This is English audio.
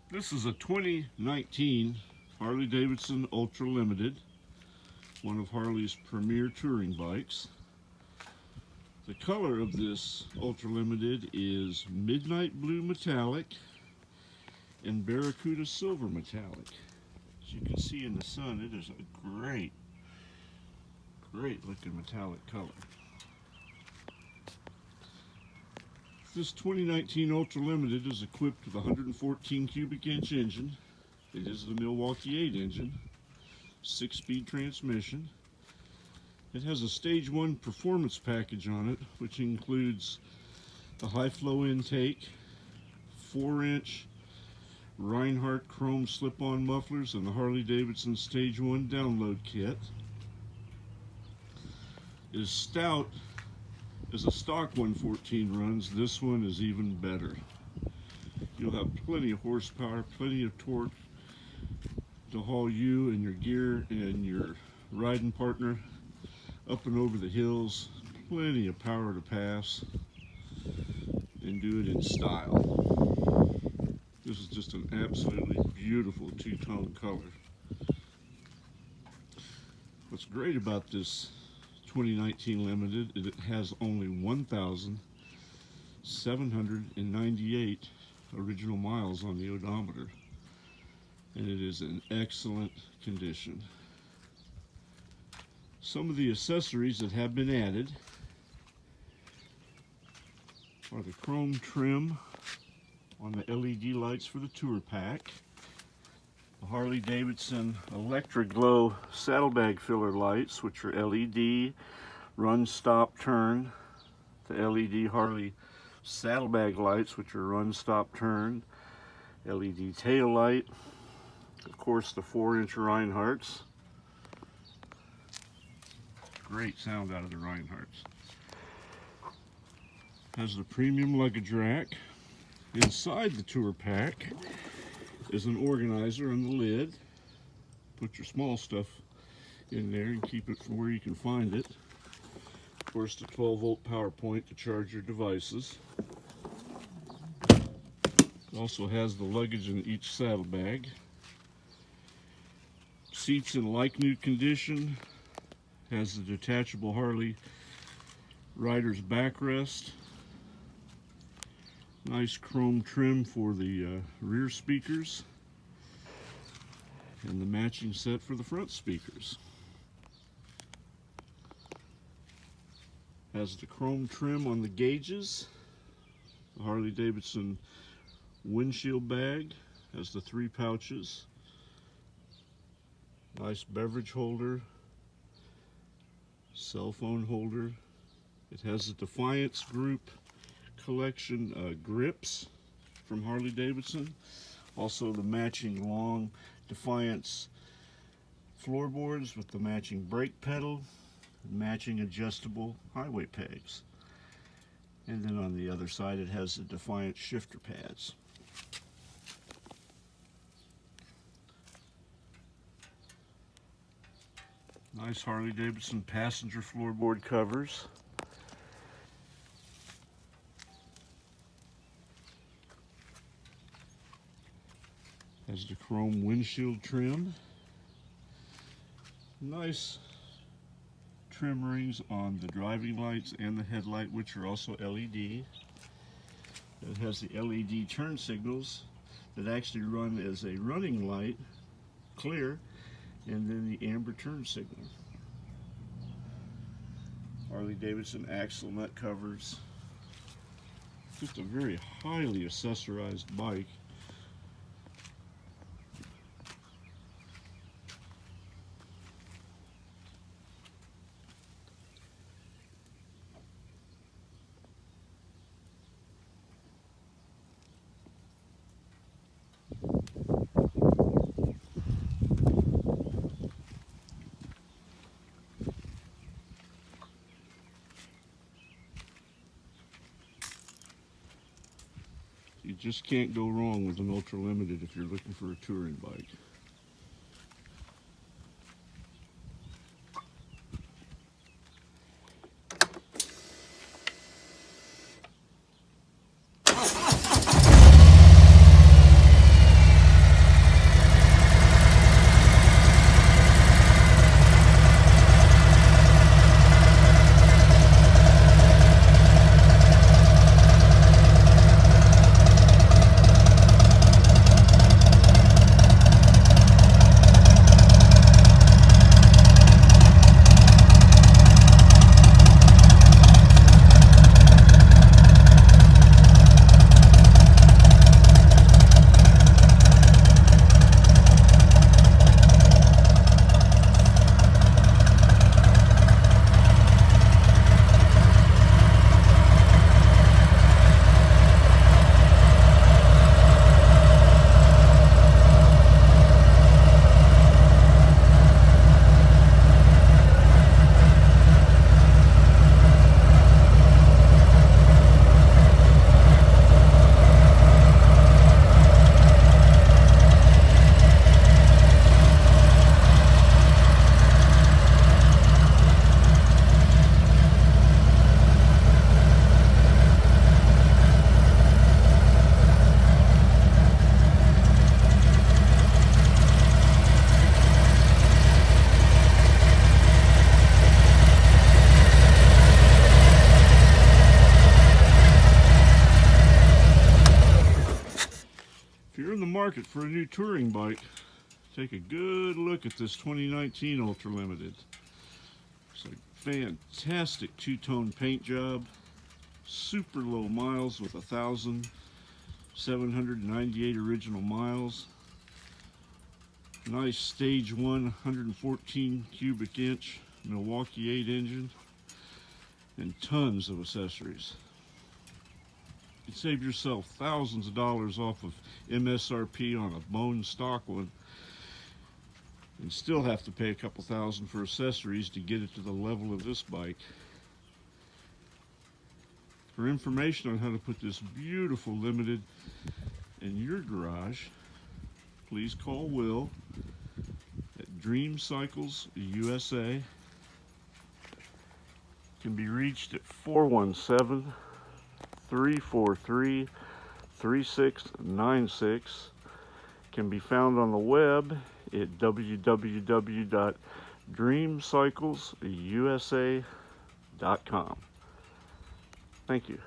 This is a 2019 Harley Davidson Ultra Limited, one of Harley's premier touring bikes. The color of this Ultra Limited is Midnight Blue Metallic and Barracuda Silver Metallic. As you can see in the sun, it is a great looking metallic color. This 2019 Ultra Limited is equipped with a 114 cubic inch engine. It is the Milwaukee 8 engine, 6-speed transmission. It has a Stage 1 performance package on it, which includes a high flow intake, 4-inch Reinhardt chrome slip-on mufflers, and the Harley Davidson Stage 1 download kit. It is stout as a stock 114 runs. This one is even better. You'll have plenty of horsepower, plenty of torque to haul you and your gear and your riding partner up and over the hills. Plenty of power to pass and do it in style. This is just an absolutely beautiful two-tone color. What's great about this 2019 Limited is it has only 1,798 original miles on the odometer, and it is in excellent condition. Some of the accessories that have been added are the chrome trim on the LED lights for the Tourpak, the Harley Davidson Electro saddlebag filler lights, which are LED, run, stop, turn, the LED Harley saddlebag lights, which are run, stop, turn, LED tail light, of course the 4-inch Reinhardts. Great sound out of the Reinhardts. Has the premium luggage rack. Inside the Tourpak is an organizer on the lid. Put your small stuff in there and keep it from where you can find it. Of course, the 12-volt power point to charge your devices. It also has the luggage in each saddlebag. Seats in like new condition. Has the detachable Harley rider's backrest. Nice chrome trim for the rear speakers, and the matching set for the front speakers. Has the chrome trim on the gauges. The Harley Davidson windshield bag has the 3 pouches. Nice beverage holder, cell phone holder. It has the Defiance group collection grips from Harley Davidson. Also the matching long Defiance floorboards with the matching brake pedal, matching adjustable highway pegs. And then on the other side it has the Defiance shifter pads. Nice Harley Davidson passenger floorboard covers. Has the chrome windshield trim. Nice trim rings on the driving lights and the headlight, which are also LED. It has the LED turn signals that actually run as a running light, clear, and then the amber turn signal. Harley Davidson axle nut covers. Just a very highly accessorized bike. You just can't go wrong with an Ultra Limited if you're looking for a touring bike. in the market for a new touring bike, take a good look at this 2019 Ultra Limited. It's a fantastic two-tone paint job, super low miles with 1,798 original miles. Nice stage 1 114 cubic inch Milwaukee 8 engine, and tons of accessories. You save yourself thousands of dollars off of MSRP on a bone stock one, and still have to pay a couple thousand for accessories to get it to the level of this bike. For information on how to put this beautiful Limited in your garage, please call Will at Dream Cycles USA. Can be reached at 417-343-3696. Can be found on the web at www.dreamcyclesusa.com. Thank you.